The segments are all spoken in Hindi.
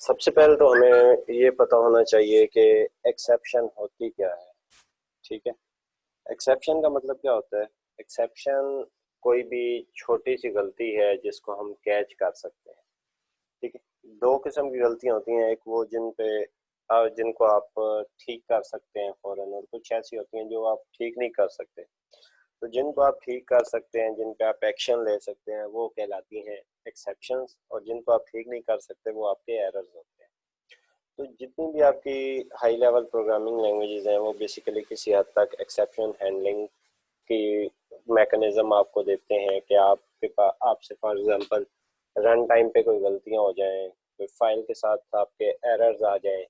सबसे पहले तो हमें ये पता होना चाहिए कि एक्सेप्शन होती क्या है। ठीक है, एक्सेप्शन का मतलब क्या होता है? एक्सेप्शन कोई भी छोटी सी गलती है जिसको हम कैच कर सकते हैं। ठीक है, दो किस्म की गलतियां होती हैं, एक वो जिनको आप ठीक कर सकते हैं फौरन, और कुछ ऐसी होती हैं जो आप ठीक नहीं कर सकते। तो जिनको आप ठीक कर सकते हैं, जिन पे आप एक्शन ले सकते हैं, वो कहलाती हैं एक्सेप्शंस, और जिनको आप ठीक नहीं कर सकते वो आपके एरर्स होते हैं। तो जितनी भी आपकी हाई लेवल प्रोग्रामिंग लैंग्वेजेस हैं वो बेसिकली किसी हद तक एक्सेप्शन हैंडलिंग की मैकेनिज्म आपको देते हैं कि आपके पास आपसे फॉर एग्जांपल रन टाइम पे कोई गलतियां हो जाएं, कोई फाइल के साथ आपके एरर्स आ जाएं,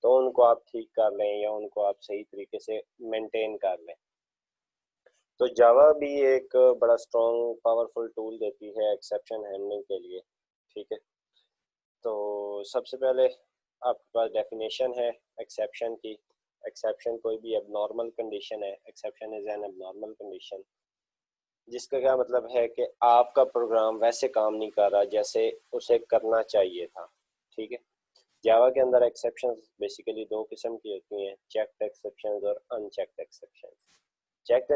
तो उनको आप ठीक कर लें या उनको आप सही तरीके से मेंटेन कर लें। तो जावा भी एक बड़ा स्ट्रॉन्ग पावरफुल टूल देती है एक्सेप्शन हैंडलिंग के लिए। ठीक है, तो सबसे पहले आपके पास डेफिनेशन है एक्सेप्शन की। एक्सेप्शन कोई भी एबनॉर्मल कंडीशन है। Exception is an abnormal condition, जिसका क्या मतलब है कि आपका प्रोग्राम वैसे काम नहीं कर रहा जैसे उसे करना चाहिए था। ठीक है, जावा के अंदर एक्सेप्शंस बेसिकली दो किस्म की होती हैं, चेक्ड एक्सेप्शंस और अनचेक्ड एक्सेप्शंस। चेक्ड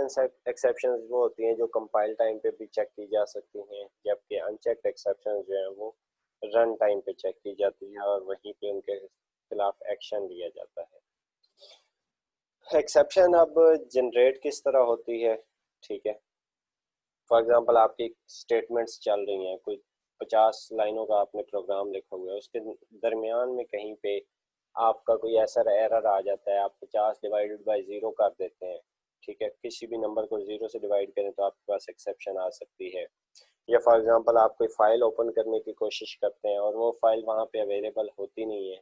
एक्सेप्शंस वो होती हैं जो कंपाइल टाइम पे भी चेक की जा सकती हैं, जबकि अनचेक्ड एक्सेप्शंस जो हैं वो रन टाइम पे चेक की जाती है और वहीं पे उनके खिलाफ एक्शन लिया जाता है। एक्सेप्शन अब जनरेट किस तरह होती है? ठीक है, फॉर एग्जांपल आपकी स्टेटमेंट्स चल रही हैं, कोई 50 लाइनों का आपने प्रोग्राम लिखा हुआ है, उसके दरमियान में कहीं पे आपका कोई ऐसा एरर आ जाता है, आप 50 डिवाइडेड बाई 0 कर देते हैं। ठीक है, किसी भी नंबर को 0 से डिवाइड करें तो आपके पास एक्सेप्शन आ सकती है। या फॉर एग्जांपल आप कोई फाइल ओपन करने की कोशिश करते हैं और वो फाइल वहाँ पे अवेलेबल होती नहीं है,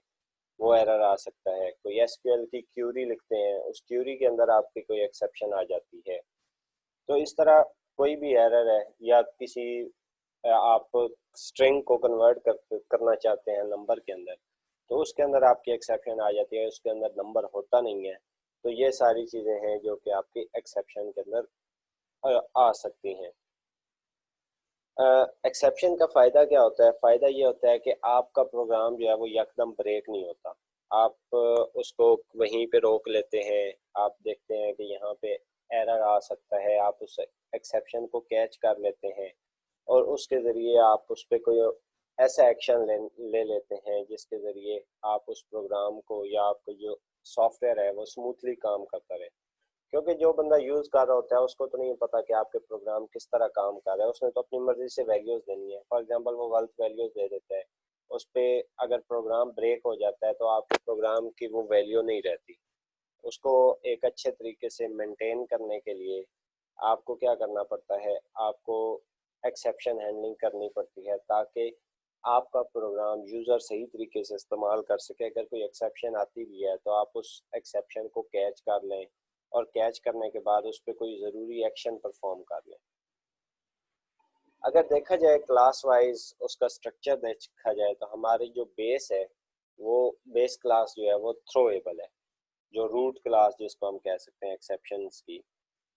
वो एरर आ सकता है। कोई एसक्यूएल की क्यूरी लिखते हैं, उस क्यूरी के अंदर आपकी कोई एक्सेप्शन आ जाती है। तो इस तरह कोई भी एरर है, या किसी आप स्ट्रिंग को करना चाहते हैं नंबर के अंदर, तो उसके अंदर आपकी एक्सेप्शन आ जाती है, उसके अंदर नंबर होता नहीं है। तो ये सारी चीज़ें हैं जो कि आपकी एक्सेप्शन के अंदर आ सकती हैं। एक्सेप्शन का फ़ायदा क्या होता है? फ़ायदा ये होता है कि आपका प्रोग्राम जो है वो यकदम ब्रेक नहीं होता। आप उसको वहीं पे रोक लेते हैं, आप देखते हैं कि यहाँ पे एरर आ सकता है, आप उस एक्सेप्शन को कैच कर लेते हैं और उसके ज़रिए आप उस पर कोई ऐसा एक्शन ले लेते हैं जिसके ज़रिए आप उस प्रोग्राम को या आपका जो सॉफ्टवेयर है वो स्मूथली काम करता रहे। क्योंकि जो बंदा यूज कर रहा होता है उसको तो नहीं पता कि आपके प्रोग्राम किस तरह काम कर रहा है, उसने तो अपनी मर्जी से वैल्यूज देनी है। फॉर एग्जांपल वो गलत वैल्यूज दे देता है, उस पे अगर प्रोग्राम ब्रेक हो जाता है तो आपके प्रोग्राम की वो वैल्यू नहीं रहती। उसको एक अच्छे तरीके से मेंटेन करने के लिए आपको क्या करना पड़ता है? आपको एक्सेप्शन हैंडलिंग करनी पड़ती है ताकि आपका प्रोग्राम यूज़र सही तरीके से इस्तेमाल कर सके। अगर कोई एक्सेप्शन आती भी है तो आप उस एक्सेप्शन को कैच कर लें और कैच करने के बाद उस पर कोई ज़रूरी एक्शन परफॉर्म कर लें। अगर देखा जाए क्लास वाइज उसका स्ट्रक्चर देखा जाए तो हमारी जो बेस है वो बेस क्लास जो है वो थ्रोएबल है, जो रूट क्लास जिसको हम कह सकते हैं एक्सेप्शंस की।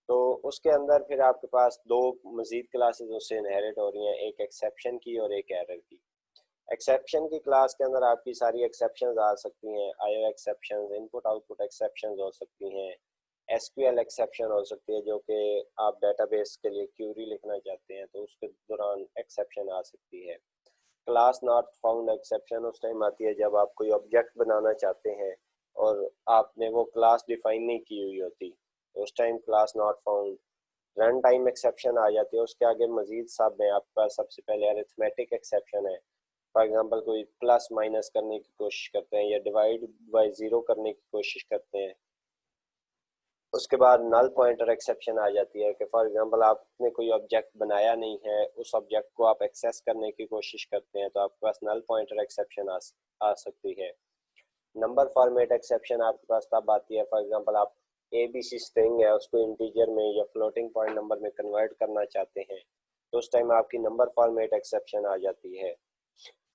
तो उसके अंदर फिर आपके पास दो मजीद क्लासेस उससे इनहेरिट हो रही हैं, एक एक्सेप्शन की और एक एरर की। एक्सेप्शन की क्लास के अंदर आपकी सारी एक्सेप्शंस आ सकती हैं, IO exceptions, input output exceptions हो सकती हैं, एसक्यूएल एक्सेप्शन हो सकती है, जो कि आप डेटाबेस के लिए क्यूरी लिखना चाहते हैं तो उसके दौरान एक्सेप्शन आ सकती है। क्लास नॉट फाउंड एक्सेप्शन उस टाइम आती है जब आप कोई ऑब्जेक्ट बनाना चाहते हैं और आपने वो क्लास डिफाइन नहीं की हुई होती, तो उस time class not found. Run time exception आ जाती है, उसके आगे मजीद सब है आपका। सबसे पहले अरिथमेटिक एक्सेप्शन है, फॉर एग्जांपल कोई प्लस माइनस करने की कोशिश करते हैं या डिवाइड बाय ज़ीरो करने की कोशिश करते हैं। उसके बाद नल पॉइंटर एक्सेप्शन आ जाती है कि फॉर एग्जांपल आपने कोई ऑब्जेक्ट बनाया नहीं है, उस ऑब्जेक्ट को आप एक्सेस करने की कोशिश करते हैं तो आपके पास नल पॉइंटर एक्सेप्शन आ सकती है। नंबर फॉर्मेट एक्सेप्शन आपके पास तब आती है, फॉर एग्जांपल आप ABC स्ट्रिंग है उसको इंटीजर में या फ्लोटिंग पॉइंट नंबर में कन्वर्ट करना चाहते हैं, तो उस टाइम आपकी नंबर फॉर्मेट एक्सेप्शन आ जाती है।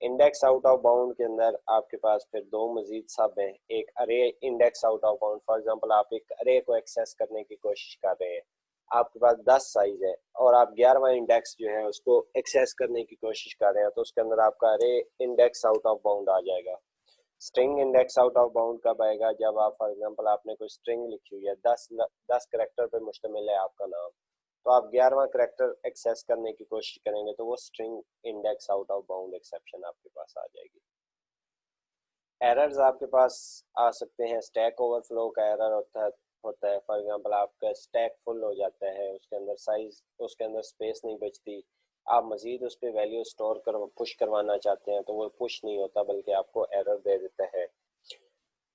इंडेक्स आउट ऑफ बाउंड के अंदर आपके पास फिर दो मजीद सब हैं, एक अरे index out of bound. For example आप एक अरे को एक्सेस करने की कोशिश कर रहे हैं, आपके पास 10 साइज है और आप 11वां इंडेक्स जो है उसको एक्सेस करने की कोशिश कर रहे हैं, तो उसके अंदर आपका array index out of bound आ जाएगा। String index out of bound कब आएगा? जब आप फॉर एग्जांपल आपने कोई स्ट्रिंग लिखी हुई है, 10 करेक्टर पे मुश्तमिल है आपका नाम, तो आप 11वां करेक्टर एक्सेस करने की कोशिश करेंगे तो वो string index out of bound exception आपके पास आ जाएगी। एरर्स आपके पास आ सकते हैं, स्टैक ओवरफ्लो का एरर होता है फॉर एग्जांपल आपका स्टैक फुल हो जाता है, उसके अंदर स्पेस नहीं बचती, आप मज़ीद उस पर वैल्यू स्टोर कर पुश करवाना चाहते हैं तो वो पुश नहीं होता बल्कि आपको एरर दे देता है।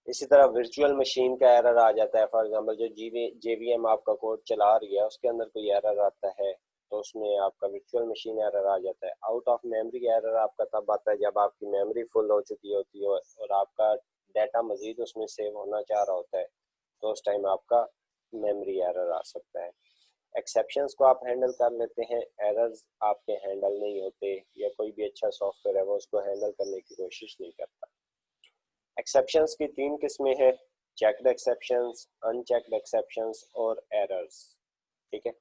इसी तरह वर्चुअल मशीन का एरर आ जाता है, फॉर एग्जांपल जो जेवीएम आपका कोड चला रही है उसके अंदर कोई एरर आता है तो उसमें आपका वर्चुअल मशीन एरर आ जाता है। आउट ऑफ मेमोरी एरर आपका तब आता है जब आपकी मेमोरी फुल हो चुकी होती है और आपका डाटा मज़ीद उसमें सेव होना चाह रहा होता है तो उस टाइम आपका मेमोरी एरर आ सकता है। एक्सेप्शंस को आप हैंडल कर लेते हैं, एरर्स आपके हैंडल नहीं होते या कोई भी अच्छा सॉफ्टवेयर है वो उसको हैंडल करने की कोशिश नहीं करता। एक्सेप्शंस की 3 किस्में हैं, चेक्ड एक्सेप्शंस, अनचेक्ड एक्सेप्शंस और एरर्स। ठीक है,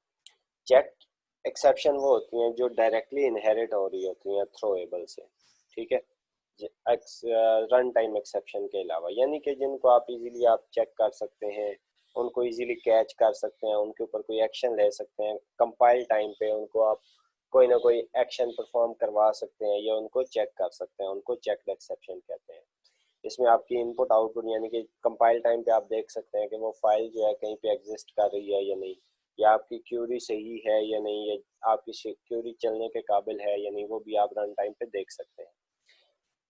चेक्ड एक्सेप्शन वो होती हैं जो डायरेक्टली इनहेरिट हो रही होती हैं थ्रोएबल से। ठीक है, रन टाइम एक्सेप्शन के अलावा, यानी कि जिनको आप इजीली आप चेक कर सकते हैं, उनको इजीली कैच कर सकते हैं, उनके ऊपर कोई एक्शन ले सकते हैं, कंपाइल टाइम पे उनको आप कोई ना कोई एक्शन परफॉर्म करवा सकते हैं या उनको चेक कर सकते हैं, उनको चेक्ड एक्सेप्शन कहते हैं। इसमें आपकी इनपुट आउटपुट यानी कि कंपाइल टाइम पे आप देख सकते हैं कि वो फाइल जो है कहीं पे एग्जिस्ट कर रही है या नहीं, या आपकी क्यूरी सही है या नहीं, या आपकी क्यूरी चलने के काबिल है या नहीं, वो भी आप रन टाइम पे देख सकते हैं।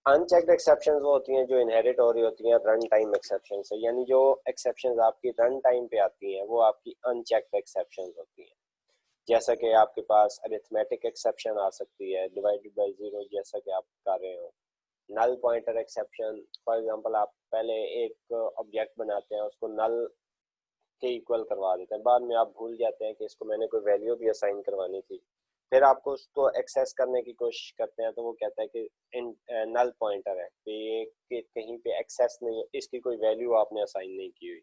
अनचेक्ड एक्सेप्शंस वो होती हैं जो इनहेरिट हो रही होती हैं रन टाइम एक्सेप्शन से, यानी जो एक्सेप्शंस आपकी रन टाइम पे आती हैं वो आपकी अनचेक्ड एक्सेप्शंस होती हैं। जैसा कि आपके पास अरिथमेटिक एक्सेप्शन आ सकती है, डिवाइडेड बाय जीरो जैसा कि आप कर रहे हो, null pointer exception, for example आप पहले एक ऑब्जेक्ट बनाते हैं उसको नल के इक्वल करवा देते हैं, बाद में आप भूल जाते हैं कि इसको मैंने कोई वैल्यू भी असाइन करवानी थी, फिर आपको उसको एक्सेस करने की कोशिश करते हैं तो वो कहता है कि इन नल पॉइंटर है कि ये कि कहीं पे एक्सेस नहीं, इसकी कोई वैल्यू आपने असाइन नहीं की हुई।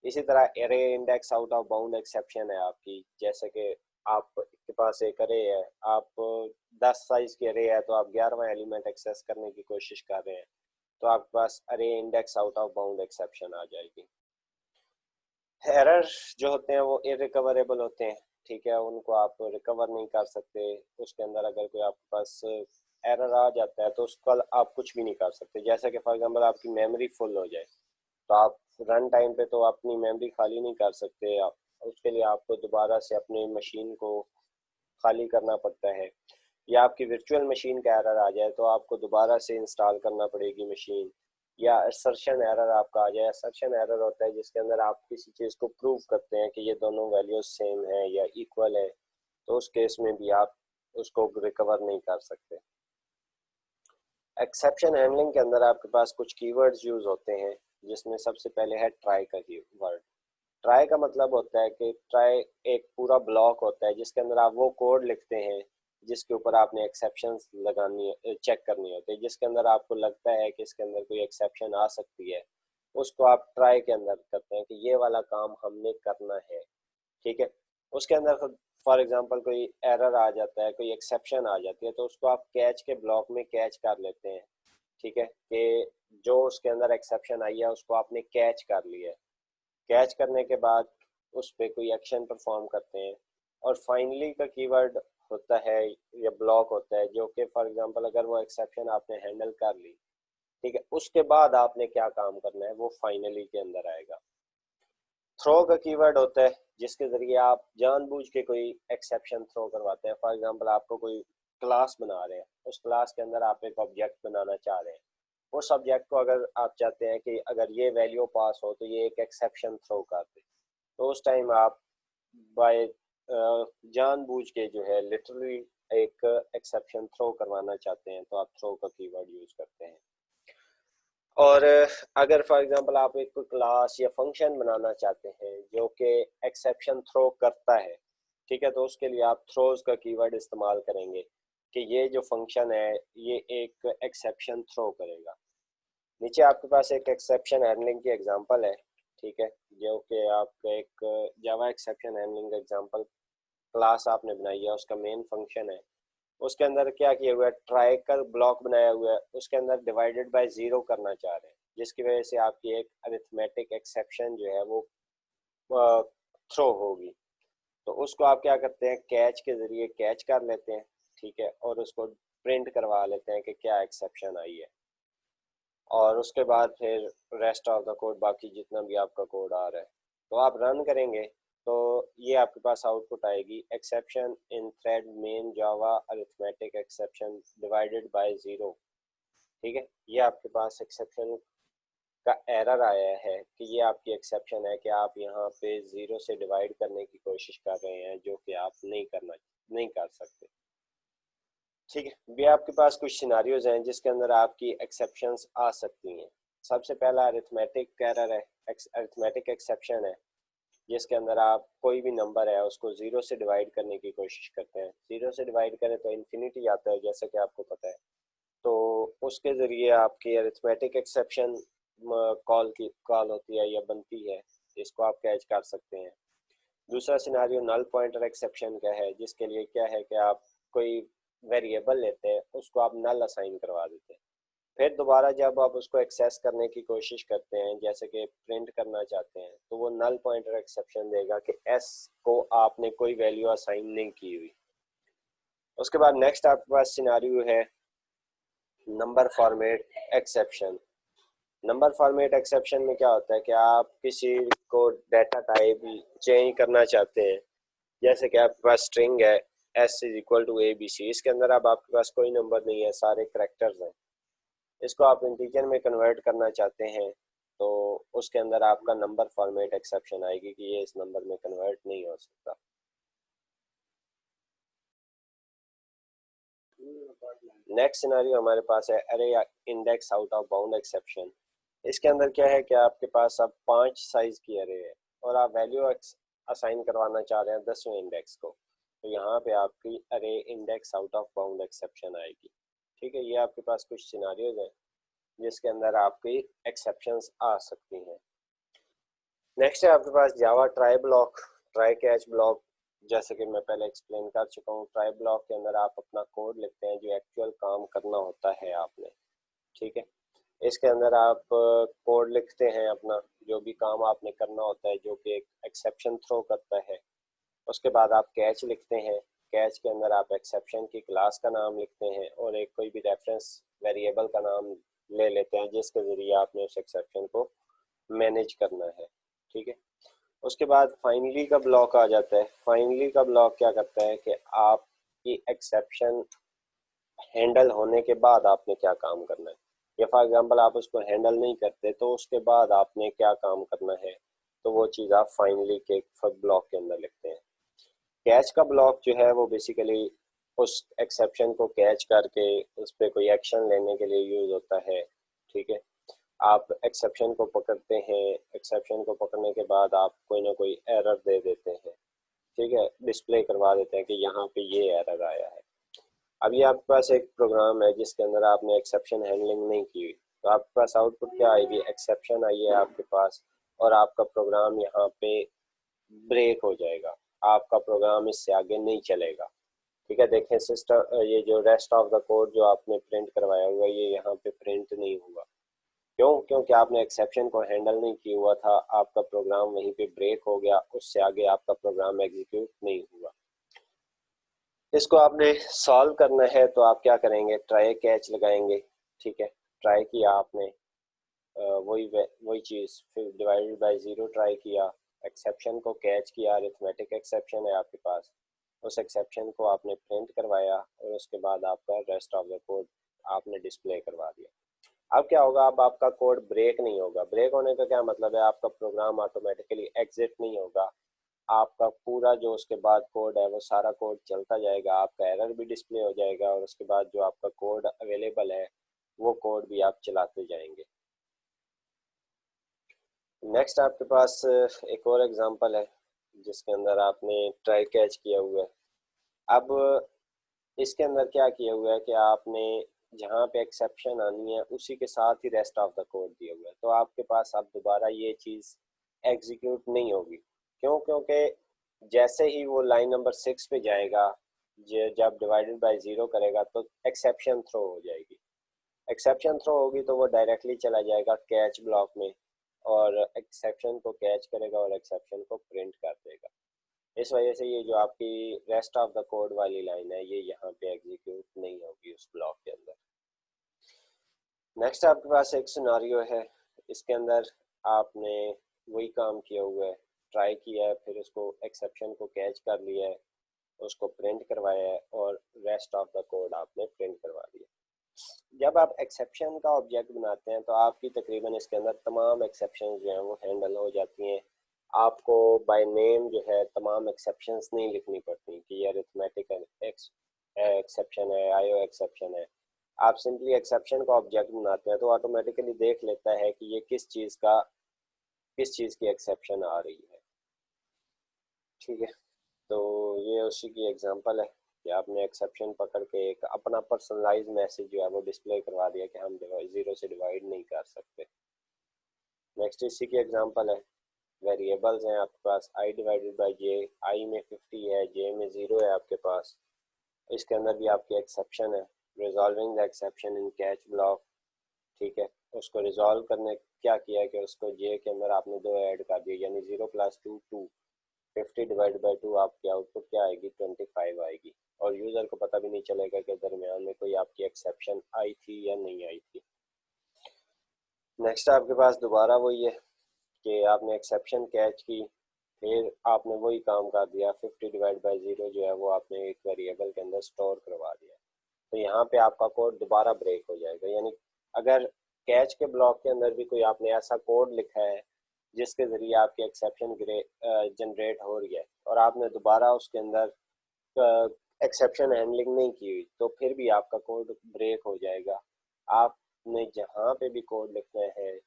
इसी तरह array index out of bound exception है आपकी, जैसे कि आपके पास एक अरे है, आप 10 साइज की अरे है तो आप 11वां एलिमेंट एक्सेस करने की कोशिश कर रहे हैं तो आपके पास array index out of bound exception आ जाएगी। एरर जो होते हैं वो इरिकवरेबल होते हैं, ठीक है, उनको आप रिकवर नहीं कर सकते। उसके अंदर अगर कोई आपके पास एरर आ जाता है तो उसका आप कुछ भी नहीं कर सकते। जैसे कि फॉर एग्जांपल आपकी मेमोरी फुल हो जाए तो आप रन टाइम पे तो अपनी मेमोरी खाली नहीं कर सकते, उसके लिए आपको दोबारा से अपनी मशीन को खाली करना पड़ता है। या आपकी वर्चुअल मशीन का एरर आ जाए तो आपको दोबारा से इंस्टॉल करना पड़ेगी मशीन। या असर्शन एरर आपका आ जाए, असर्शन एरर होता है जिसके अंदर आप किसी चीज़ को प्रूव करते हैं कि ये दोनों वैल्यूज सेम है या इक्वल है, तो उस केस में भी आप उसको रिकवर नहीं कर सकते। एक्सेप्शन हैंडलिंग के अंदर आपके पास कुछ कीवर्ड्स यूज होते हैं जिसमें सबसे पहले है ट्राई का कीवर्ड। ट्राई का मतलब होता है कि ट्राई एक पूरा ब्लॉक होता है जिसके अंदर आप वो कोड लिखते हैं जिसके ऊपर आपने एक्सेप्शंस लगानी चेक करनी होती है, जिसके अंदर आपको लगता है कि इसके अंदर कोई एक्सेप्शन आ सकती है, उसको आप ट्राई के अंदर करते हैं कि ये वाला काम हमने करना है। ठीक है, उसके अंदर फॉर एग्जांपल कोई एरर आ जाता है, कोई एक्सेप्शन आ जाती है तो उसको आप कैच के ब्लॉक में कैच कर लेते हैं। ठीक है, कि जो उसके अंदर एक्सेप्शन आई है उसको आपने कैच कर लिया है, कैच करने के बाद उस पर कोई एक्शन परफॉर्म करते हैं। और फाइनली का कीवर्ड होता है या ब्लॉक होता है जो कि फॉर एग्जांपल अगर वो एक्सेप्शन आपने हैंडल कर ली, ठीक है, उसके बाद आपने क्या काम करना है वो फाइनली के अंदर आएगा। थ्रो का कीवर्ड होता है जिसके जरिए आप जानबूझ के कोई एक्सेप्शन थ्रो करवाते हैं। फॉर एग्जांपल आपको कोई क्लास बना रहे हैं, उस क्लास के अंदर आप एक ऑब्जेक्ट बनाना चाह रहे हैं, उस ऑब्जेक्ट को अगर आप चाहते हैं कि अगर ये वैल्यू पास हो तो ये एक एक्सेप्शन थ्रो कर दे, तो उस टाइम आप बाय जानबूझ के जो है लिटरली एक एक्सेप्शन थ्रो करवाना चाहते हैं तो आप थ्रो का कीवर्ड यूज करते हैं। और अगर फॉर एग्जांपल आप एक कोई क्लास या फंक्शन बनाना चाहते हैं जो कि एक्सेप्शन थ्रो करता है, ठीक है, तो उसके लिए आप थ्रोज का कीवर्ड इस्तेमाल करेंगे कि ये जो फंक्शन है ये एक एक्सेप्शन थ्रो करेगा। नीचे आपके पास एक एक्सेप्शन हैंडलिंग की एग्जांपल है, ठीक है, जो कि आपका एक जावा एक्सेप्शन हैंडलिंग एग्जांपल क्लास आपने बनाई है, उसका मेन फंक्शन है उसके अंदर क्या किया हुआ है, ट्राई का ब्लॉक बनाया हुआ है, उसके अंदर डिवाइडेड बाय ज़ीरो करना चाह रहे हैं, जिसकी वजह से आपकी एक अरिथमेटिक एक्सेप्शन जो है वो थ्रो होगी। तो उसको आप क्या करते हैं, कैच के ज़रिए कैच कर लेते हैं, ठीक है, और उसको प्रिंट करवा लेते हैं कि क्या एक्सेप्शन आई है। और उसके बाद फिर रेस्ट ऑफ द कोड, बाकी जितना भी आपका कोड आ रहा है, तो आप रन करेंगे तो ये आपके पास आउटपुट आएगी, exception in thread main Java arithmetic exception divided by zero. ठीक है, ये आपके पास एक्सेप्शन का एरर आया है कि ये आपकी एक्सेप्शन है कि आप यहाँ पे ज़ीरो से डिवाइड करने की कोशिश कर रहे हैं, जो कि आप नहीं कर सकते। ठीक है, भी आपके पास कुछ सिनारियोज हैं जिसके अंदर आपकी एक्सेप्शंस आ सकती हैं। सबसे पहला अरिथमेटिक एरर है, अरिथमेटिक एक्सेप्शन है, जिसके अंदर आप कोई भी नंबर है उसको ज़ीरो से डिवाइड करने की कोशिश करते हैं। ज़ीरो से डिवाइड करें तो इन्फिनिटी आता है, जैसा कि आपको पता है। तो उसके ज़रिए आपकी अरिथमेटिक एक्सेप्शन कॉल होती है या बनती है, इसको आप कैच कर सकते हैं। दूसरा सिनारियो नल पॉइंटर एक्सेप्शन का है, जिसके लिए क्या है कि आप कोई वेरिएबल लेते हैं, उसको आप नल असाइन करवा देते हैं, फिर दोबारा जब आप उसको एक्सेस करने की कोशिश करते हैं, जैसे कि प्रिंट करना चाहते हैं, तो वो नल पॉइंटर एक्सेप्शन देगा कि एस को आपने कोई वैल्यू असाइन नहीं की हुई। उसके बाद नेक्स्ट आपके पास सिनारियो है number format exception. Number format exception में क्या होता है कि आप किसी को डाटा टाइप चेंज करना चाहते हैं, जैसे कि आपके पास स्ट्रिंग है s is equal to ABC, इसके अंदर अब आपके पास कोई नंबर नहीं है, सारे करैक्टर्स हैं। इसको आप इंटीजर में कन्वर्ट करना चाहते हैं, तो उसके अंदर आपका नंबर फॉर्मेट एक्सेप्शन आएगी कि ये इस नंबर में कन्वर्ट नहीं हो सकता। नेक्स्ट सिनेरियो हमारे पास है अरे index out of bound exception. इसके अंदर क्या है कि आपके पास अब 5 साइज की अरे है और आप वैल्यू असाइन करवाना चाह रहे हैं 10वें इंडेक्स को, तो यहाँ पे आपकी अरे index out of bound exception आएगी। ठीक है, ये आपके पास कुछ सिनारियोज हैं जिसके अंदर आपकी एक्सेप्शंस आ सकती हैं। नेक्स्ट है आपके पास Java try block, try catch block. जैसे कि मैं पहले एक्सप्लेन कर चुका हूँ, ट्राई ब्लॉक के अंदर आप अपना कोड लिखते हैं जो एक्चुअल काम करना होता है आपने। ठीक है, इसके अंदर आप कोड लिखते हैं अपना जो भी काम आपने करना होता है, जो कि एक एक्सेप्शन थ्रो करता है। उसके बाद आप कैच लिखते हैं, कैच के अंदर आप एक्सेप्शन की क्लास का नाम लिखते हैं और एक कोई भी रेफरेंस वेरिएबल का नाम ले लेते हैं, जिसके ज़रिए आपने उस एक्सेप्शन को मैनेज करना है। ठीक है, उसके बाद फाइनली का ब्लॉक आ जाता है। फाइनली का ब्लॉक क्या करता है कि आपकी एक्सेप्शन हैंडल होने के बाद आपने क्या काम करना है, या फॉर एग्जांपल आप उसको हैंडल नहीं करते तो उसके बाद आपने क्या काम करना है, तो वो चीज़ आप फाइनली के ब्लॉक के अंदर लिखते हैं। कैच का ब्लॉक जो है वो बेसिकली उस एक्सेप्शन को कैच करके उस पर कोई एक्शन लेने के लिए यूज़ होता है। ठीक है, आप एक्सेप्शन को पकड़ते हैं, एक्सेप्शन को पकड़ने के बाद आप कोई ना कोई एरर दे देते हैं। ठीक है, डिस्प्ले करवा देते हैं कि यहाँ पे ये एरर आया है। अब ये आपके पास एक प्रोग्राम है जिसके अंदर आपने एक्सेप्शन हैंडलिंग नहीं की हुई, तो आपके पास आउटपुट क्या आएगी, एक्सेप्शन आई है आपके पास और आपका प्रोग्राम यहाँ पे ब्रेक हो जाएगा, आपका प्रोग्राम इससे आगे नहीं चलेगा। ठीक है, देखें सिस्टम, ये जो रेस्ट ऑफ द कोड जो आपने प्रिंट करवाया हुआ है ये यहाँ पे प्रिंट नहीं हुआ। क्यों? क्योंकि आपने एक्सेप्शन को हैंडल नहीं किया हुआ था, आपका प्रोग्राम वहीं पे ब्रेक हो गया, उससे आगे आपका प्रोग्राम एग्जीक्यूट नहीं हुआ। इसको आपने सॉल्व करना है तो आप क्या करेंगे, ट्राई कैच लगाएंगे। ठीक है, ट्राई किया आपने, वही चीज़, फिर डिवाइडेड बाय ज़ीरो ट्राई किया, एक्सेप्शन को कैच किया, अरिथमेटिक एक्सेप्शन है आपके पास, उस एक्सेप्शन को आपने प्रिंट करवाया और उसके बाद आपका रेस्ट ऑफ द कोड आपने डिस्प्ले करवा दिया। अब क्या होगा, अब आपका कोड ब्रेक नहीं होगा। ब्रेक होने का क्या मतलब है, आपका प्रोग्राम ऑटोमेटिकली एग्जिट नहीं होगा, आपका पूरा जो उसके बाद कोड है वो सारा कोड चलता जाएगा, आपका एरर भी डिस्प्ले हो जाएगा और उसके बाद जो आपका कोड अवेलेबल है वो कोड भी आप चलाते जाएंगे। नेक्स्ट आपके पास एक और एग्जांपल है जिसके अंदर आपने ट्राई कैच किया हुआ है। अब इसके अंदर क्या किया हुआ है कि आपने जहाँ पे एक्सेप्शन आनी है उसी के साथ ही रेस्ट ऑफ द कोड दिया हुआ है, तो आपके पास अब दोबारा ये चीज़ एग्जीक्यूट नहीं होगी। क्यों? क्योंकि जैसे ही वो लाइन नंबर 6 पे जाएगा जब डिवाइडेड बाय 0 करेगा तो एक्सेप्शन थ्रो हो जाएगी। एक्सेप्शन थ्रो होगी तो वो डायरेक्टली चला जाएगा कैच ब्लॉक में और एक्सेप्शन को कैच करेगा और एक्सेप्शन को प्रिंट कर देगा। इस वजह से ये जो आपकी रेस्ट ऑफ द कोड वाली लाइन है ये यहाँ पे एग्जीक्यूट नहीं होगी उस ब्लॉक के अंदर। नेक्स्ट आपके पास एक सिनारियो है, इसके अंदर आपने वही काम किया हुआ है, ट्राई किया है, फिर उसको एक्सेप्शन को कैच कर लिया है, उसको प्रिंट करवाया है और रेस्ट ऑफ द कोड आपने प्रिंट करवा दिया। जब आप एक्सेप्शन का ऑब्जेक्ट बनाते हैं तो आपकी तकरीबन इसके अंदर तमाम एक्सेप्शन जो हैं वो हैंडल हो जाती हैं। आपको बाय नेम जो है तमाम एक्सेप्शंस नहीं लिखनी पड़ती कि ये अरिथमेटिक एक्सेप्शन है, आईओ एक्सेप्शन है। आप सिंपली एक्सेप्शन का ऑब्जेक्ट बनाते हैं तो ऑटोमेटिकली देख लेता है कि ये किस चीज़ की एक्सेप्शन आ रही है। ठीक है, तो ये उसी की एग्जांपल है कि आपने एक्सेप्शन पकड़ के एक अपना पर्सनलाइज मैसेज जो है वो डिस्प्ले करवा दिया कि हम 0 से डिवाइड नहीं कर सकते। नेक्स्ट इसी की एग्जांपल है, वेरिएबल्स हैं आपके पास i divided by J, i में 50 है, j में 0 है आपके पास। इसके अंदर भी आपकी एक्सेप्शन है, resolving the exception in catch block. ठीक है, उसको रिजॉल्व करने क्या किया है कि उसको j के अंदर आपने 2 ऐड कर दिए, यानी 0 + 2 2, 50 डिवाइड बाई 2 आपकी आउटपुट क्या आएगी 25 आएगी और यूज़र को पता भी नहीं चलेगा कि दरमियान में कोई आपकी एक्सेप्शन आई थी या नहीं आई थी। नेक्स्ट आपके पास दोबारा वही है कि आपने एक्सेप्शन कैच की, फिर आपने वही काम कर दिया, 50 डिवाइड बाई 0 जो है वो आपने एक वेरिएबल के अंदर स्टोर करवा दिया। तो यहाँ पे आपका कोड दोबारा ब्रेक हो जाएगा, यानी अगर कैच के ब्लॉक के अंदर भी कोई आपने ऐसा कोड लिखा है जिसके ज़रिए आपकी एक्सेप्शन जनरेट हो रही है और आपने दोबारा उसके अंदर एक्सेप्शन हैंडलिंग नहीं की हुई तो फिर भी आपका कोड ब्रेक हो जाएगा। आपने जहाँ पे भी कोड लिखना है,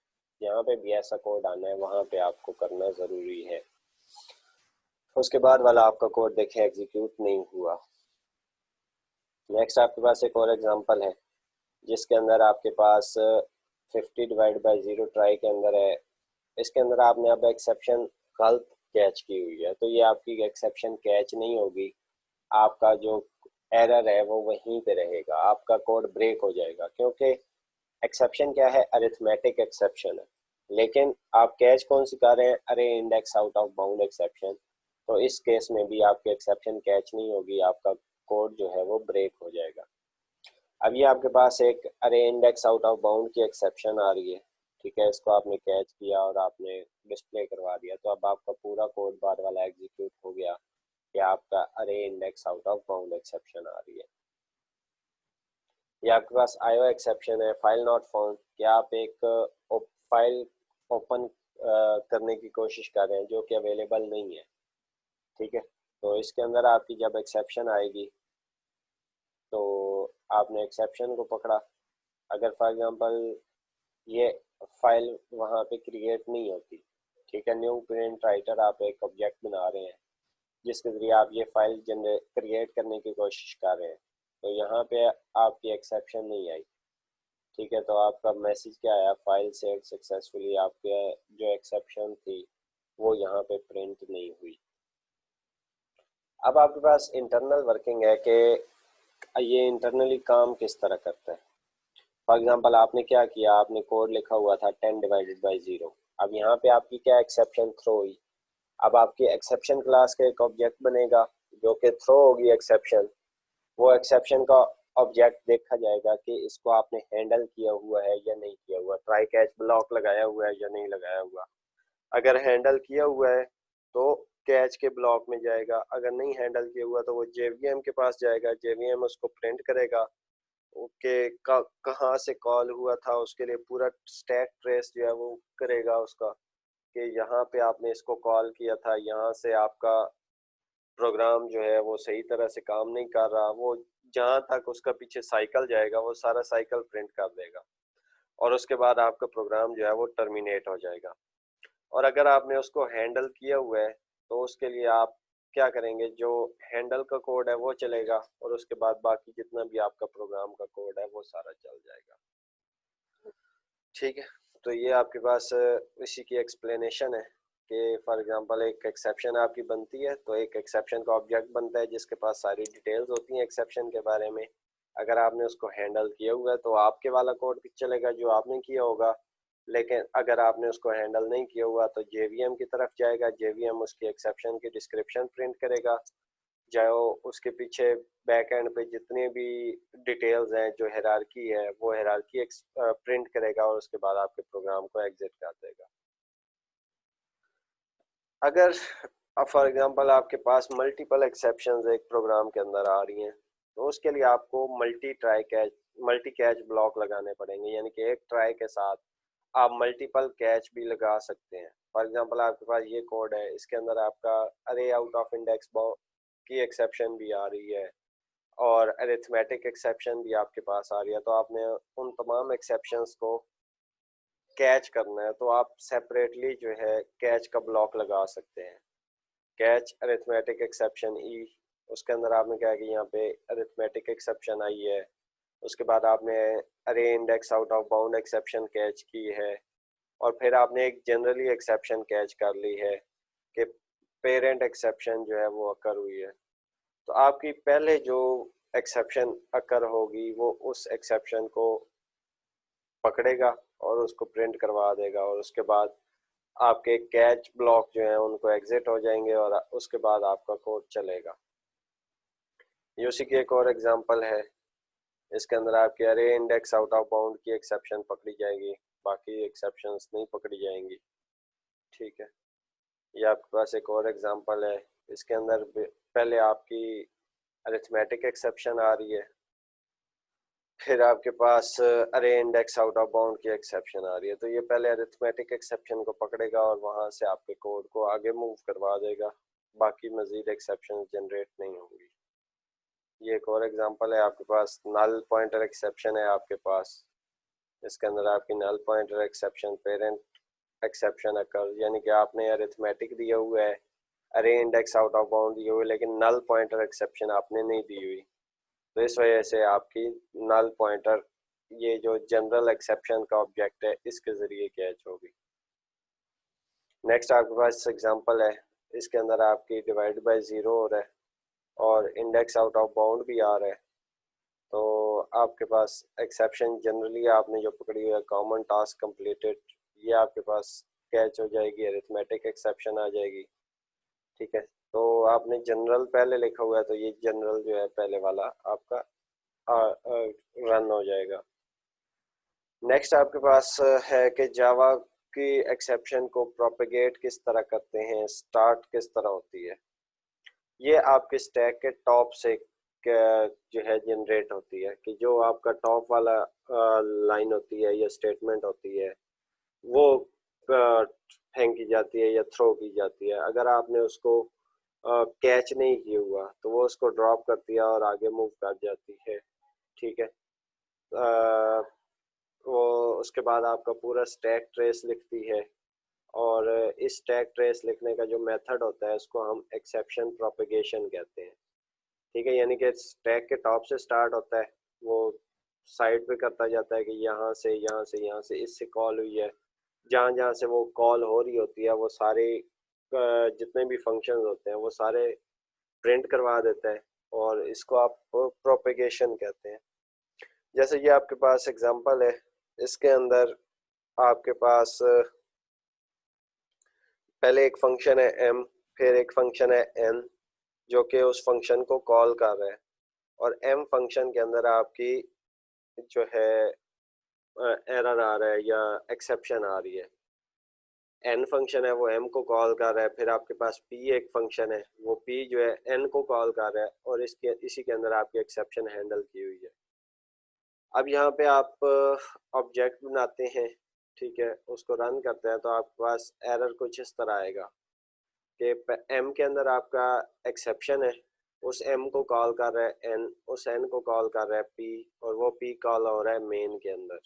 जहाँ पे भी ऐसा कोड आना है वहाँ पे आपको करना ज़रूरी है। उसके बाद वाला आपका कोड देखें एग्जीक्यूट नहीं हुआ। नेक्स्ट आपके पास एक और एग्जांपल है जिसके अंदर आपके पास 50 डिवाइड बाई 0 ट्राई के अंदर है। इसके अंदर आपने अब एक्सेप्शन गलत कैच की हुई है तो ये आपकी एक्सेप्शन कैच नहीं होगी, आपका जो एरर है वो वहीं पे रहेगा, आपका कोड ब्रेक हो जाएगा क्योंकि एक्सेप्शन क्या है, अरिथमेटिक एक्सेप्शन है। लेकिन आप कैच कौन सी कर रहे हैं, अरे index out of bound exception. तो इस केस में भी आपकी एक्सेप्शन कैच नहीं होगी, आपका कोड जो है वो ब्रेक हो जाएगा। अब ये आपके पास एक अरे इंडेक्स आउट ऑफ बाउंड की एक्सेप्शन आ रही है, ठीक है, इसको आपने कैच किया और आपने डिस्प्ले करवा दिया तो अब आपका पूरा कोड बाद वाला एग्जीक्यूट हो गया कि आपका array index out of bound exception आ रही है। ये आपके पास आईओ एक्सेप्शन है, फाइल नॉट फाउंड, कि आप एक फाइल ओपन करने की कोशिश कर रहे हैं जो कि अवेलेबल नहीं है। ठीक है, तो इसके अंदर आपकी जब एक्सेप्शन आएगी तो आपने एक्सेप्शन को पकड़ा, अगर फॉर एग्जांपल ये फाइल वहाँ पे क्रिएट नहीं होती, ठीक है, न्यू प्रिंट राइटर आप एक ऑब्जेक्ट बना रहे हैं जिसके ज़रिए आप ये फाइल जनरेट क्रिएट करने की कोशिश कर रहे हैं तो यहाँ पे आपकी एक्सेप्शन नहीं आई। ठीक है, तो आपका मैसेज क्या आया, फाइल सेव सक्सेसफुली, आपके जो एक्सेप्शन थी वो यहाँ पे प्रिंट नहीं हुई। अब आपके पास इंटरनल वर्किंग है कि ये इंटरनली काम किस तरह करता है। फॉर एग्जांपल आपने क्या किया, आपने कोड लिखा हुआ था 10 डिवाइडेड बाई 0, अब यहाँ पे आपकी क्या एक्सेप्शन थ्रो हुई। अब आपकी एक्सेप्शन क्लास का एक ऑब्जेक्ट बनेगा जो कि थ्रो होगी एक्सेप्शन, वो एक्सेप्शन का ऑब्जेक्ट देखा जाएगा कि इसको आपने हैंडल किया हुआ है या नहीं किया हुआ, ट्राई कैच ब्लॉक लगाया हुआ है या नहीं लगाया हुआ। अगर हैंडल किया हुआ है तो कैच के ब्लॉक में जाएगा, अगर नहीं हैंडल किया हुआ तो वो जेवीएम के पास जाएगा, जेवीएम उसको प्रिंट करेगा ओके कहाँ से कॉल हुआ था, उसके लिए पूरा स्टैक ट्रेस जो है वो करेगा उसका कि यहाँ पे आपने इसको कॉल किया था, यहाँ से आपका प्रोग्राम जो है वो सही तरह से काम नहीं कर रहा, वो जहाँ तक उसका पीछे साइकिल जाएगा वो सारा साइकिल प्रिंट कर देगा और उसके बाद आपका प्रोग्राम जो है वो टर्मिनेट हो जाएगा। और अगर आपने उसको हैंडल किया हुआ है तो उसके लिए आप क्या करेंगे, जो हैंडल का कोड है वो चलेगा और उसके बाद बाकी जितना भी आपका प्रोग्राम का कोड है वो सारा चल जाएगा। ठीक है, तो ये आपके पास इसी की एक्सप्लेनेशन है कि फॉर एग्जांपल एक एक्सेप्शन आपकी बनती है, तो एक एक्सेप्शन का ऑब्जेक्ट बनता है जिसके पास सारी डिटेल्स होती हैं एक्सेप्शन के बारे में। अगर आपने उसको हैंडल किया हुआ है तो आपके वाला कोड भी चलेगा जो आपने किया होगा, लेकिन अगर आपने उसको हैंडल नहीं किया हुआ तो जेवीएम की तरफ जाएगा, जेवीएम उसकी एक्सेप्शन की डिस्क्रिप्शन प्रिंट करेगा, जो उसके पीछे बैक एंड पे जितने भी डिटेल्स हैं, जो हायरार्की है, वो हायरार्की प्रिंट करेगा और उसके बाद आपके प्रोग्राम को एग्जिट कर देगा। अगर फॉर एग्जांपल आपके पास मल्टीपल एक्सेप्शंस एक प्रोग्राम के अंदर आ रही हैं, तो उसके लिए आपको मल्टी कैच ब्लॉक लगाने पड़ेंगे, यानी कि एक ट्राई के साथ आप मल्टीपल कैच भी लगा सकते हैं। फॉर एग्जांपल आपके पास ये कोड है, इसके अंदर आपका अरे आउट ऑफ इंडेक्स की एक्सेप्शन भी आ रही है और अरिथमेटिक एक्सेप्शन भी आपके पास आ रही है, तो आपने उन तमाम एक्सेप्शंस को कैच करना है तो आप सेपरेटली जो है कैच का ब्लॉक लगा सकते हैं। कैच अरिथमेटिक एक्सेप्शन ई, उसके अंदर आपने क्या कि यहाँ पे अरिथमेटिक एक्सेप्शन आई है, उसके बाद आपने अरे index out of bound exception catch की है, और फिर आपने एक जनरली एक्सेप्शन कैच कर ली है कि पेरेंट एक्सेप्शन जो है वो अकर हुई है। तो आपकी पहले जो एक्सेप्शन अकर होगी वो उस एक्सेप्शन को पकड़ेगा और उसको प्रिंट करवा देगा, और उसके बाद आपके कैच ब्लॉक जो है उनको एग्जिट हो जाएंगे और उसके बाद आपका कोड चलेगा। ये उसी की एक और एग्जांपल है, इसके अंदर आपके अरे इंडेक्स आउट ऑफ बाउंड की एक्सेप्शन पकड़ी जाएगी, बाकी एक्सेप्शंस नहीं पकड़ी जाएंगी। ठीक है, ये आपके पास एक और एग्जांपल है, इसके अंदर पहले आपकी अरिथमेटिक एक्सेप्शन आ रही है, फिर आपके पास array index out of bound की एक्सेप्शन आ रही है। तो ये पहले अरिथमेटिक एक्सेप्शन को पकड़ेगा और वहां से आपके कोड को आगे मूव करवा देगा, बाकी मजीद एक्सेप्शन जनरेट नहीं होंगी। ये एक और एग्जांपल है, आपके पास नल पॉइंटर एक्सेप्शन है आपके पास, इसके अंदर आपकी null pointer exception parent exception occur, यानी कि आपने अरिथमेटिक दिया हुआ है, अरे इंडेक्स आउट ऑफ बाउंड दिए हुए, लेकिन नल पॉइंटर एक्सेप्शन आपने नहीं दी हुई, तो इस वजह से आपकी नल पॉइंटर ये जो जनरल एक्सेप्शन का ऑब्जेक्ट है इसके ज़रिए कैच होगी। नेक्स्ट आपके पास एग्जांपल है, इसके अंदर आपकी डिवाइड बाय ज़ीरो हो रहा है और इंडेक्स आउट ऑफ बाउंड भी आ रहा है, तो आपके पास एक्सेप्शन जनरली आपने जो पकड़ी हुई है कॉमन टास्क कंप्लीटेड, ये आपके पास कैच हो जाएगी, अरिथमेटिक एक्सेप्शन आ जाएगी। ठीक है, तो आपने जनरल पहले लिखा हुआ है तो ये जनरल जो है पहले वाला आपका रन हो जाएगा। नेक्स्ट आपके पास है कि जावा की एक्सेप्शन को प्रोपेगेट किस तरह करते हैं, स्टार्ट किस तरह होती है। ये आपके स्टैक के टॉप से जो है जनरेट होती है, कि जो आपका टॉप वाला लाइन होती है या स्टेटमेंट होती है वो फेंकी जाती है या थ्रो की जाती है। अगर आपने उसको कैच नहीं किया हुआ तो वो उसको ड्रॉप करती है और आगे मूव कर जाती है। ठीक है, वो उसके बाद आपका पूरा स्टैक ट्रेस लिखती है, और इस स्टैक ट्रेस लिखने का जो मेथड होता है उसको हम एक्सेप्शन प्रोपेगेशन कहते हैं। ठीक है, यानी कि स्टैक के टॉप से स्टार्ट होता है, वो साइड पे करता जाता है कि यहाँ से यहाँ से यहाँ से इससे कॉल हुई है, जहाँ जहाँ से वो कॉल हो रही होती है वो सारे जितने भी फंक्शंस होते हैं वो सारे प्रिंट करवा देता है, और इसको आप प्रोपेगेशन कहते हैं। जैसे ये आपके पास एग्जांपल है, इसके अंदर आपके पास पहले एक फंक्शन है m, फिर एक फंक्शन है n जो कि उस फंक्शन को कॉल कर रहा है, और m फंक्शन के अंदर आपकी जो है एरर आ रहा है या एक्सेप्शन आ रही है। n फंक्शन है वो m को कॉल कर रहा है, फिर आपके पास p एक फंक्शन है वो p जो है n को कॉल कर रहा है, और इसी के अंदर आपकी एक्सेप्शन हैंडल की हुई है। अब यहाँ पे आप ऑब्जेक्ट बनाते हैं, ठीक है, उसको रन करते हैं, तो आपके पास एरर कुछ इस तरह आएगा कि m के अंदर आपका एक्सेप्शन है, उस m को कॉल कर रहा है n, उस n को कॉल कर रहा है p, और वो p कॉल हो रहा है मेन के अंदर।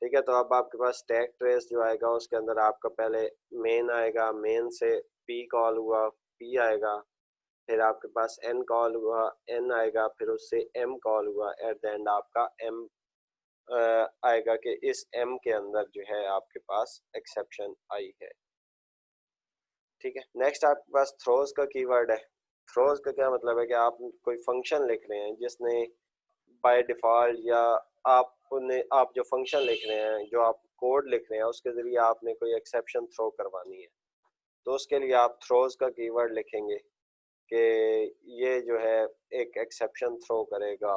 ठीक है, तो अब आपके पास स्टैक ट्रेस जो आएगा उसके अंदर आपका पहले मेन आएगा, मेन से p कॉल हुआ, p आएगा, फिर आपके पास n कॉल हुआ, n आएगा, फिर उससे m कॉल हुआ, एट द एंड आपका m आएगा कि इस m के अंदर जो है आपके पास एक्सेप्शन आई है। ठीक है। नेक्स्ट आपके पास थ्रोज का कीवर्ड है। थ्रोज का क्या मतलब है कि आप कोई फंक्शन लिख रहे हैं जिसने बाय डिफ़ॉल्ट, या आप जो फंक्शन लिख रहे हैं, जो आप कोड लिख रहे हैं, उसके ज़रिए आपने कोई एक्सेप्शन थ्रो करवानी है, तो उसके लिए आप थ्रोज का कीवर्ड लिखेंगे कि ये जो है एक एक्सेप्शन थ्रो करेगा।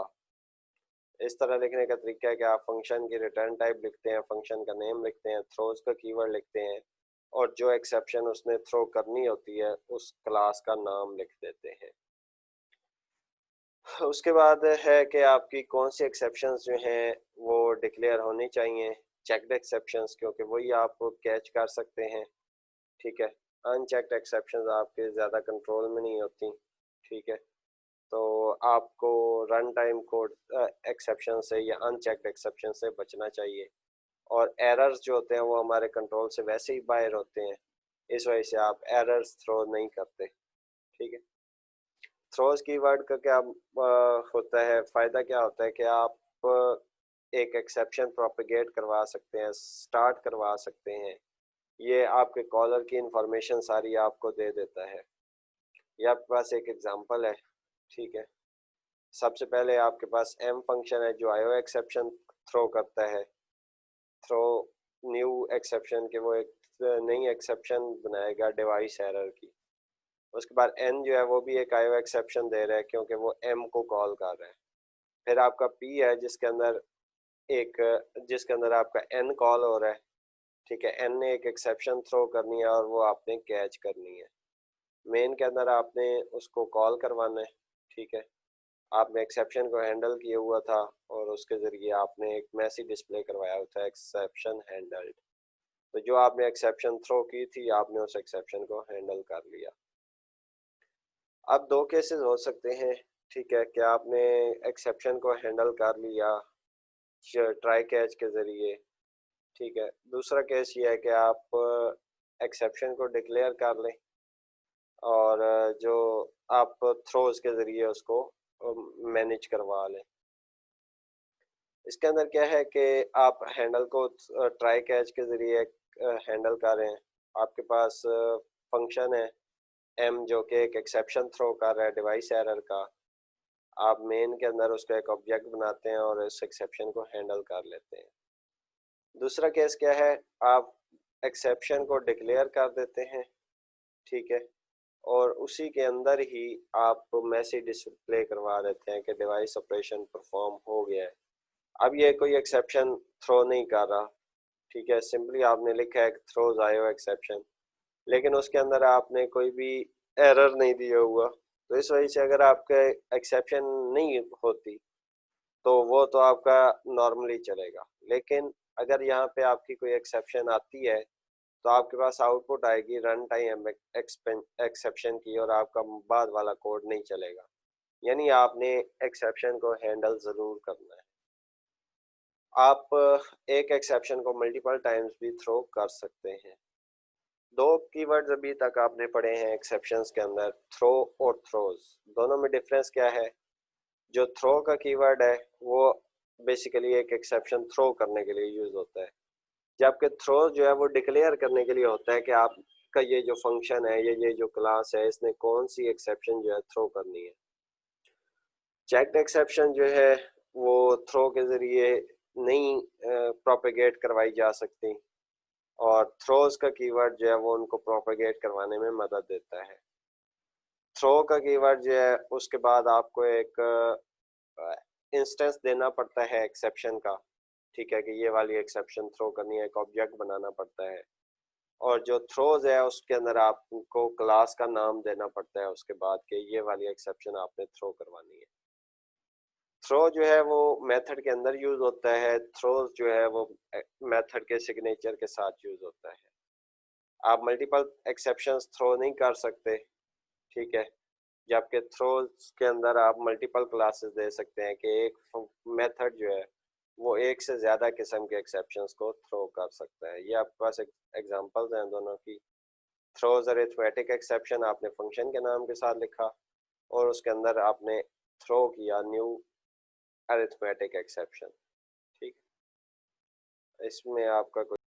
इस तरह लिखने का तरीका है कि आप फंक्शन की रिटर्न टाइप लिखते हैं, फंक्शन का नेम लिखते हैं, थ्रोज का कीवर्ड लिखते हैं, और जो एक्सेप्शन उसने थ्रो करनी होती है उस क्लास का नाम लिख देते हैं। उसके बाद है कि आपकी कौन सी एक्सेप्शंस जो हैं वो डिक्लेयर होनी चाहिए। चेक्ड एक्सेप्शंस, क्योंकि वही आप कैच कर सकते हैं। ठीक है। अनचेक्ड एक्सेप्शंस आपके ज़्यादा कंट्रोल में नहीं होती। ठीक है। तो आपको रन टाइम कोड एक्सेप्शन से या अनचेक्ड एक्सेप्शन से बचना चाहिए, और एरर्स जो होते हैं वो हमारे कंट्रोल से वैसे ही बाहर होते हैं, इस वजह से आप एरर्स थ्रो नहीं करते। ठीक है। थ्रोज कीवर्ड का क्या होता है, फ़ायदा क्या होता है कि आप एक एक्सेप्शन प्रोपेगेट करवा सकते हैं, स्टार्ट करवा सकते हैं। ये आपके कॉलर की इंफॉर्मेशन सारी आपको दे देता है। ये आपके पास एक एग्जांपल है। ठीक है। सबसे पहले आपके पास एम फंक्शन है जो आईओ एक्सेप्शन थ्रो करता है। थ्रो न्यू एक्सेप्शन के वो एक नई एक्सेप्शन बनाएगा डिवाइस एरर की। उसके बाद एन जो है वो भी एक आईओ एक्सेप्शन दे रहा है क्योंकि वो एम को कॉल कर रहा है। फिर आपका पी है एक जिसके अंदर आपका एन कॉल हो रहा है। ठीक है। एन ने एक एक्सेप्शन थ्रो करनी है और वो आपने कैच करनी है। मेन के अंदर आपने उसको कॉल करवाना है। ठीक है। आपने एक्सेप्शन को हैंडल किया हुआ था और उसके ज़रिए आपने एक मैसेज डिस्प्ले करवाया हुआ था, एक्सेप्शन हैंडल्ड। तो जो आपने एक्सेप्शन थ्रो की थी, आपने उस एक्सेप्शन को हैंडल कर लिया। अब दो केसेस हो सकते हैं। ठीक है, कि आपने एक्सेप्शन को हैंडल कर लिया ट्राई कैच के ज़रिए। ठीक है। दूसरा केस ये है कि आप एक्सेप्शन को डिक्लेयर कर लें और जो आप थ्रोज के ज़रिए उसको मैनेज करवा लें। इसके अंदर क्या है कि आप हैंडल को ट्राई कैच के ज़रिए हैंडल कर रहे हैं। आपके पास फंक्शन है एम जो कि एक एक्सेप्शन थ्रो कर रहा है डिवाइस एरर का। आप मेन के अंदर उसका एक ऑब्जेक्ट बनाते हैं और इस एक्सेप्शन को हैंडल कर लेते हैं। दूसरा केस क्या है, आप एक्सेप्शन को डिक्लेयर कर देते हैं। ठीक है। और उसी के अंदर ही आप मैसेज डिस्प्ले करवा देते हैं कि डिवाइस ऑपरेशन परफॉर्म हो गया है। अब ये कोई एक्सेप्शन थ्रो नहीं कर रहा। ठीक है। सिंपली आपने लिखा है थ्रोज आईओ एक्सेप्शन, लेकिन उसके अंदर आपने कोई भी एरर नहीं दिया हुआ। तो इस वजह से अगर आपके एक्सेप्शन नहीं होती तो वो तो आपका नॉर्मली चलेगा, लेकिन अगर यहाँ पे आपकी कोई एक्सेप्शन आती है तो आपके पास आउटपुट आएगी रन टाइम एक्सेप्शन की, और आपका बाद वाला कोड नहीं चलेगा। यानी आपने एक्सेप्शन को हैंडल ज़रूर करना है। आप एक एक्सेप्शन को मल्टीपल टाइम्स भी थ्रो कर सकते हैं। दो कीवर्ड्स अभी तक आपने पढ़े हैं एक्सेप्शंस के अंदर, थ्रो और थ्रोज। दोनों में डिफरेंस क्या है? जो थ्रो का कीवर्ड है वो बेसिकली एक एक्सेप्शन थ्रो करने के लिए यूज होता है, जबकि थ्रो जो है वो डिक्लेयर करने के लिए होता है कि आपका ये जो फंक्शन है, ये जो क्लास है, इसने कौन सी एक्सेप्शन जो है थ्रो करनी है। चेक्ड एक्सेप्शन जो है वो थ्रो के ज़रिए नहीं प्रोपेगेट करवाई जा सकती, और थ्रोज का कीवर्ड जो है वो उनको प्रोपेगेट करवाने में मदद देता है। थ्रो का कीवर्ड जो है उसके बाद आपको एक इंस्टेंस देना पड़ता है एक्सेप्शन का। ठीक है, कि ये वाली एक्सेप्शन थ्रो करनी है, एक ऑब्जेक्ट बनाना पड़ता है। और जो थ्रोज है उसके अंदर आपको क्लास का नाम देना पड़ता है उसके बाद कि ये वाली एक्सेप्शन आपने थ्रो करवानी है। थ्रो जो है वो मेथड के अंदर यूज होता है, थ्रोज जो है वो मेथड के सिग्नेचर के साथ यूज होता है। आप मल्टीपल एक्सेप्शंस थ्रो नहीं कर सकते। ठीक है। जबकि थ्रोज के अंदर आप मल्टीपल क्लासेस दे सकते हैं कि एक मेथड जो है वो एक से ज़्यादा किस्म के एक्सेप्शंस को थ्रो कर सकता है। ये आपके पास एग्जांपल्स हैं दोनों की। थ्रोज अरिथमेटिक एक्सेप्शन आपने फंक्शन के नाम के साथ लिखा, और उसके अंदर आपने थ्रो किया न्यू अरिथमेटिक एक्सेप्शन। ठीक है। इसमें आपका